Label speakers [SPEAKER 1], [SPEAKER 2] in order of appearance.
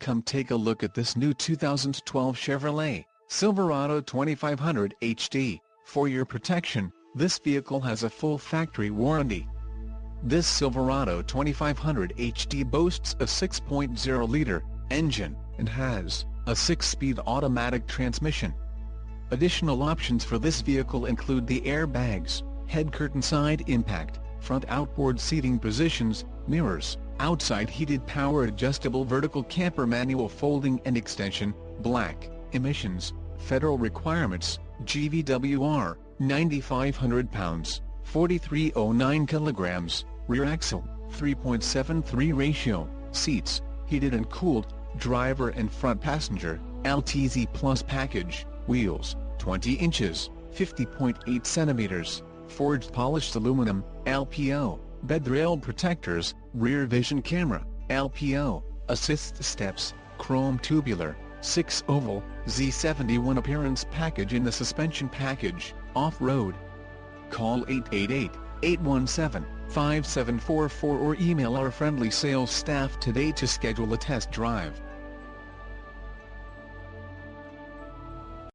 [SPEAKER 1] Come take a look at this new 2012 Chevrolet Silverado 2500 HD. For your protection, this vehicle has a full factory warranty. This Silverado 2500 HD boasts a 6.0-liter engine and has a 6-speed automatic transmission. Additional options for this vehicle include the airbags, head curtain side impact, front outboard seating positions, mirrors, outside heated power adjustable vertical camper manual folding and extension, black, emissions, federal requirements, GVWR, 9,500 pounds, 4,309 kilograms, rear axle, 3.73 ratio, seats, heated and cooled, driver and front passenger, LTZ Plus package, wheels, 20 inches, 50.8 centimeters, forged polished aluminum, LPO, bed rail protectors, rear vision camera, LPO, assist steps, chrome tubular, 6 oval, Z71 appearance package in the suspension package, off-road. Call 888-817-5744 or email our friendly sales staff today to schedule a test drive.